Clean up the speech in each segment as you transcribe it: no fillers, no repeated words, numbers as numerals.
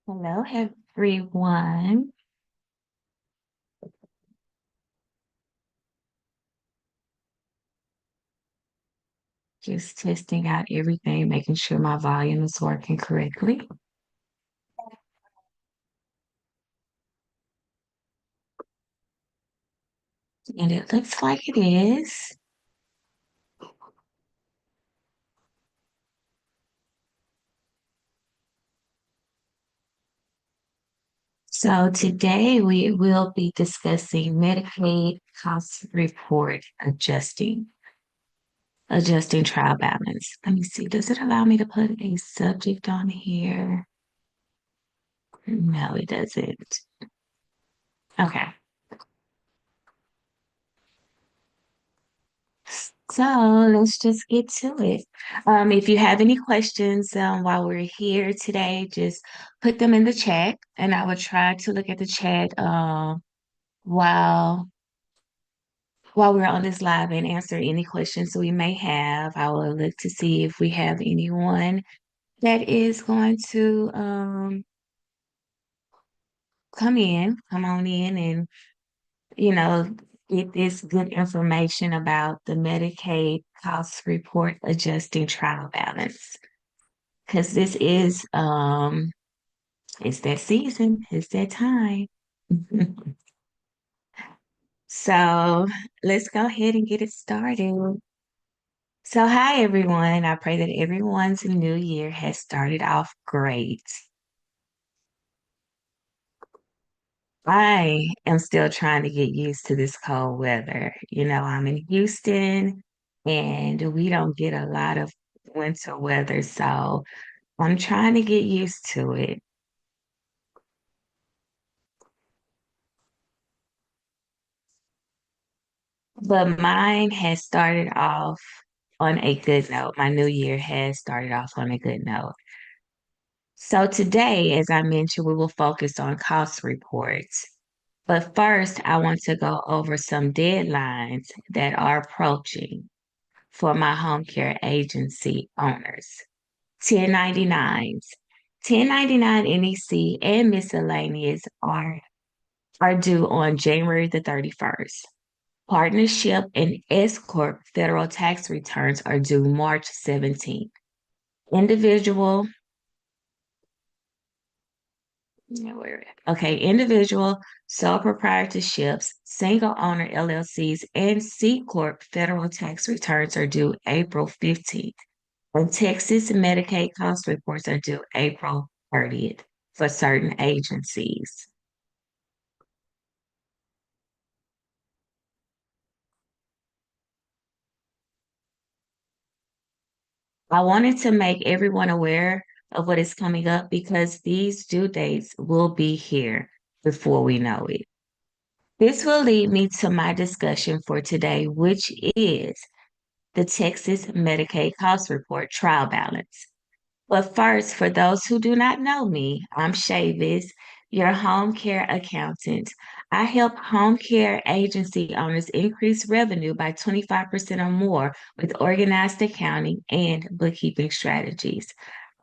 Hello, everyone. Just testing out everything, making sure my volume is working correctly. And it looks like it is. So today we will be discussing Medicaid cost report adjusting trial balance. Let me see, does it allow me to put a subject on here? No, it doesn't. Okay. So let's just get to it. If you have any questions while we're here today, just put them in the chat, and I will try to look at the chat while while we're on this live and answer any questions we may have. I will look to see if we have anyone that is going to come on in, and you know get this good information about the Medicaid cost report adjusting trial balance. Because this is it's that season, it's that time. So let's go ahead and get it started. So hi everyone. I pray that everyone's new year has started off great. I am still trying to get used to this cold weather. I'm in Houston and we don't get a lot of winter weather, so I'm trying to get used to it. But mine has started off on a good note. My new year has started off on a good note. So today, as I mentioned, we will focus on cost reports. But first, I want to go over some deadlines that are approaching for my home care agency owners. 1099s. 1099 NEC and miscellaneous are due on January the 31st. Partnership and S Corp federal tax returns are due March 17th. Individual, individual sole proprietorships, single owner LLCs, and C Corp federal tax returns are due April 15th. And Texas Medicaid cost reports are due April 30th for certain agencies. I wanted to make everyone aware of what is coming up because these due dates will be here before we know it. This will lead me to my discussion for today, which is the Texas Medicaid Cost Report trial balance. But first, for those who do not know me, I'm Chavis, your home care accountant. I help home care agency owners increase revenue by 25% or more with organized accounting and bookkeeping strategies.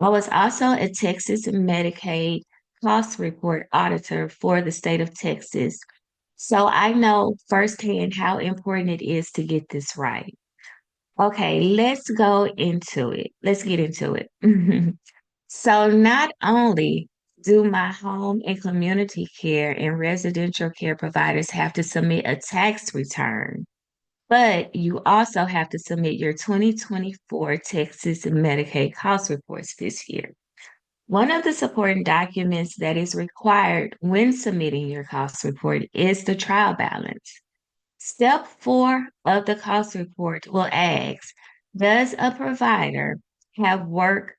I was also a Texas Medicaid cost report auditor for the state of Texas. So I know firsthand how important it is to get this right. Okay, let's go into it. Let's get into it. So not only do my home and community care and residential care providers have to submit a tax return, but you also have to submit your 2024 Texas Medicaid cost reports this year. One of the supporting documents that is required when submitting your cost report is the trial balance. Step 4 of the cost report will ask, does a provider have work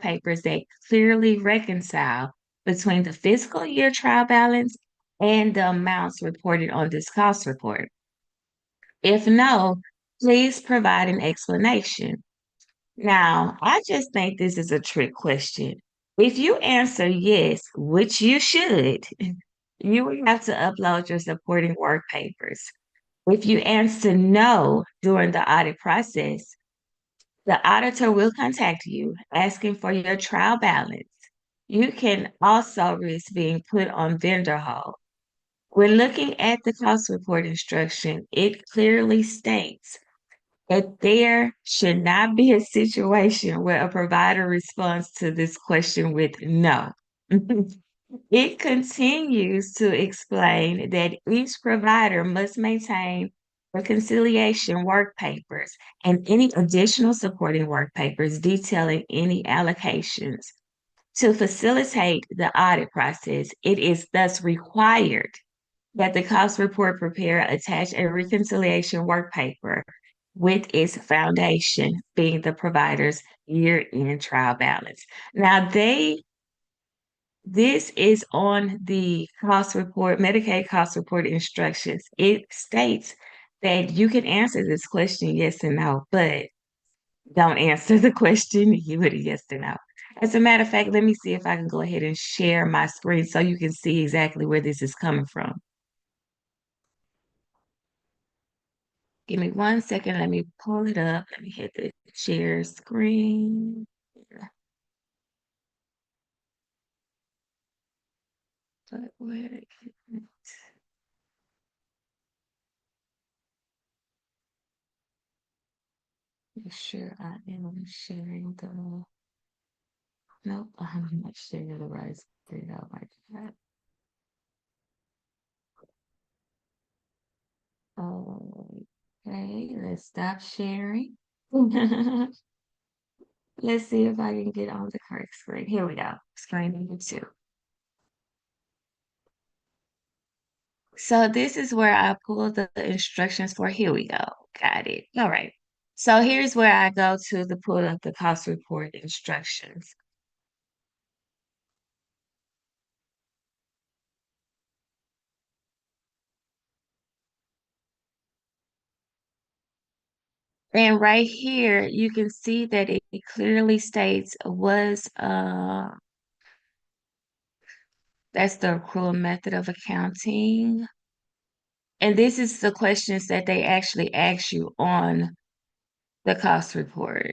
papers that clearly reconcile between the fiscal year trial balance and the amounts reported on this cost report? If no, please provide an explanation. Now, I just think this is a trick question. If you answer yes, which you should, you will have to upload your supporting work papers. If you answer no during the audit process, the auditor will contact you asking for your trial balance. you can also risk being put on vendor hold. When looking at the cost report instruction, it clearly states that there should not be a situation where a provider responds to this question with no. It continues to explain that each provider must maintain reconciliation work papers and any additional supporting work papers detailing any allocations. To facilitate the audit process, it is thus required that the cost report prepare attach a reconciliation work paper with its foundation being the provider's year-end trial balance. Now, this is on the cost report, Medicaid cost report instructions. It states that you can answer this question yes and no, but don't answer the question with a yes or no. As a matter of fact, let me see if I can go ahead and share my screen so you can see exactly where this is coming from. Give me 1 second. Let me pull it up. Let me hit the share screen. But where is it? Make sure I am sharing the. Nope, I'm not sharing the right screen. Oh my God. Okay, let's stop sharing. Let's see if I can get on the correct screen. Here we go. Screen number two. So this is where I pull the instructions for. Here we go. Got it. All right. So here's where I go to the pull up the cost report instructions. And right here, you can see that it clearly states that's the accrual method of accounting. And this is the questions that they actually ask you on the cost report.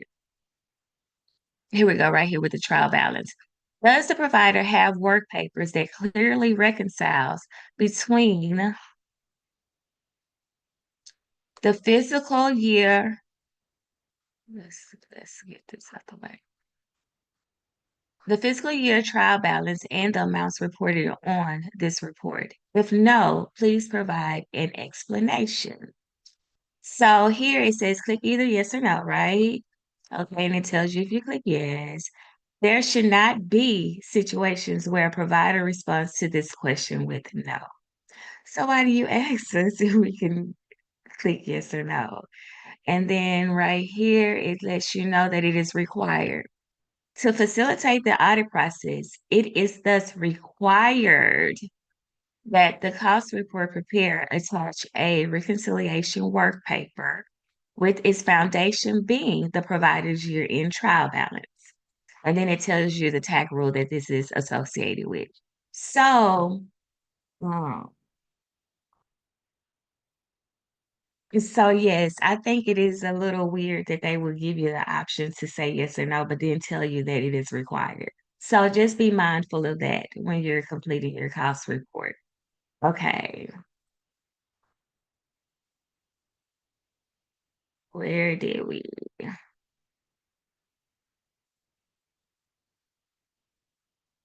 Here we go, right here with the trial balance. Does the provider have work papers that clearly reconciles between the fiscal year? Let's get this out the way. The fiscal year trial balance and the amounts reported on this report. If no, please provide an explanation. So here it says click either yes or no, right? Okay, and it tells you if you click yes, there should not be situations where a provider responds to this question with no. So why do you ask us if we can click yes or no? And then right here, it lets you know that it is required. To facilitate the audit process, it is thus required that the cost report prepare attach a reconciliation work paper with its foundation being the provider's year-end trial balance. And then it tells you the tag rule that this is associated with. So, um, so yes, I think it is a little weird that they will give you the option to say yes or no, but then tell you that it is required. So just be mindful of that when you're completing your cost report. Okay, where did we?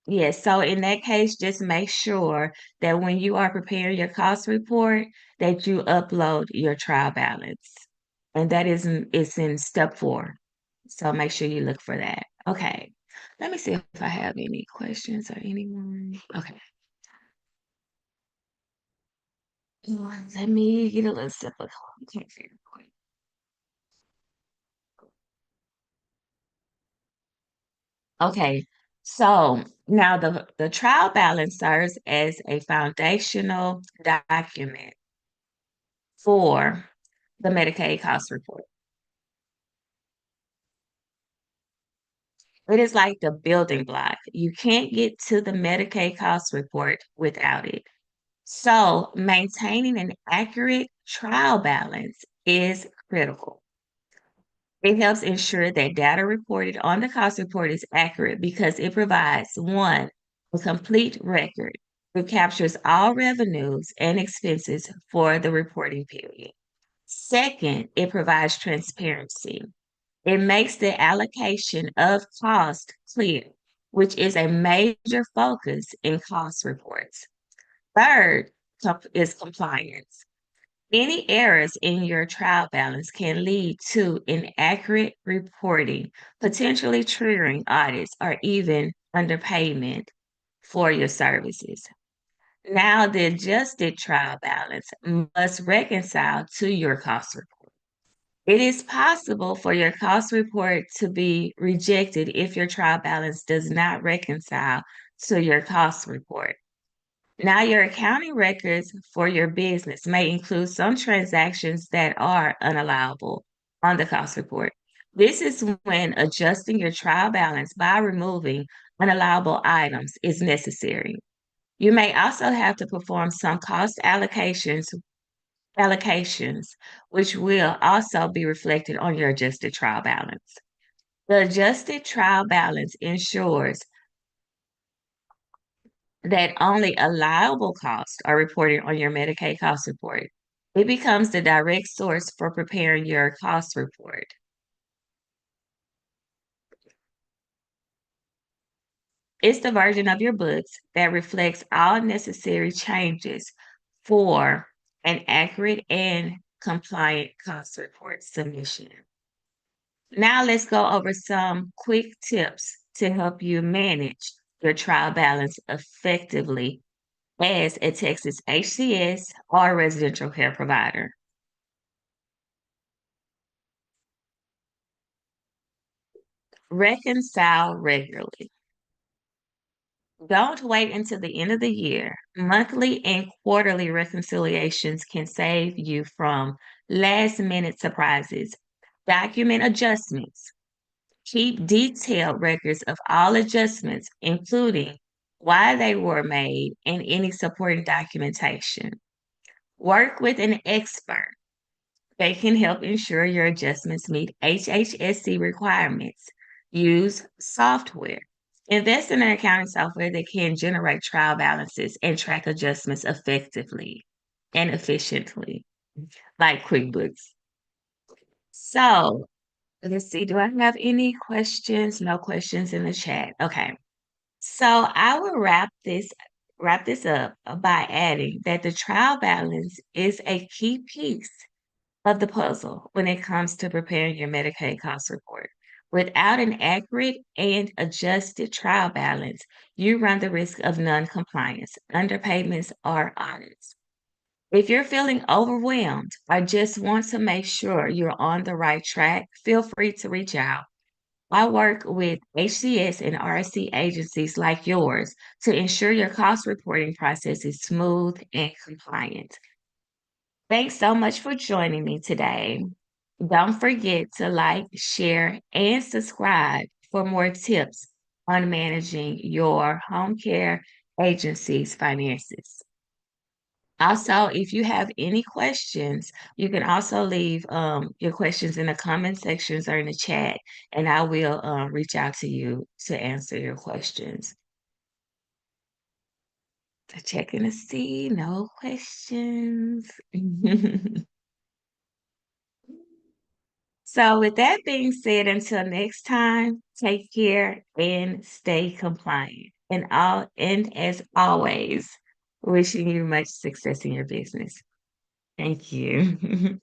Yes, so in that case, just make sure that when you are preparing your cost report, that you upload your trial balance. And that is it's in step 4. So make sure you look for that. Okay. Let me see if I have any questions or anyone. Okay. Let me get a little sip of coffee here real quick. Okay. So now the trial balance serves as a foundational document for the Medicaid cost report. It is like the building block. You can't get to the Medicaid cost report without it. So, maintaining an accurate trial balance is critical. It helps ensure that data reported on the cost report is accurate because it provides one, a complete record. It captures all revenues and expenses for the reporting period. Second, it provides transparency. It makes the allocation of cost clear, which is a major focus in cost reports. Third is compliance. Any errors in your trial balance can lead to inaccurate reporting, potentially triggering audits or even underpayment for your services. Now, the adjusted trial balance must reconcile to your cost report. It is possible for your cost report to be rejected if your trial balance does not reconcile to your cost report. Now, your accounting records for your business may include some transactions that are unallowable on the cost report. This is when adjusting your trial balance by removing unallowable items is necessary. You may also have to perform some cost allocations, which will also be reflected on your adjusted trial balance. The adjusted trial balance ensures that only allowable costs are reported on your Medicaid cost report. It becomes the direct source for preparing your cost report. It's the version of your books that reflects all necessary changes for an accurate and compliant cost report submission. Now let's go over some quick tips to help you manage your trial balance effectively as a Texas HCS or residential care provider. Reconcile regularly. Don't wait until the end of the year. Monthly and quarterly reconciliations can save you from last minute surprises. Document adjustments. Keep detailed records of all adjustments, including why they were made and any supporting documentation. Work with an expert. They can help ensure your adjustments meet HHSC requirements. Use software. Invest in an accounting software that can generate trial balances and track adjustments effectively and efficiently, like QuickBooks. So, let's see, do I have any questions? No questions in the chat. Okay. So I will wrap this up by adding that the trial balance is a key piece of the puzzle when it comes to preparing your Medicaid cost report. Without an accurate and adjusted trial balance, you run the risk of non-compliance, underpayments, or audits. If you're feeling overwhelmed or just want to make sure you're on the right track, feel free to reach out. I work with HCS and RSC agencies like yours to ensure your cost reporting process is smooth and compliant. Thanks so much for joining me today. Don't forget to like, share, and subscribe for more tips on managing your home care agency's finances. Also, if you have any questions, you can also leave your questions in the comment sections or in the chat, and I will reach out to you to answer your questions. Checking to see, no questions. So, with that being said, until next time, take care and stay compliant. And as always, wishing you much success in your business. Thank you.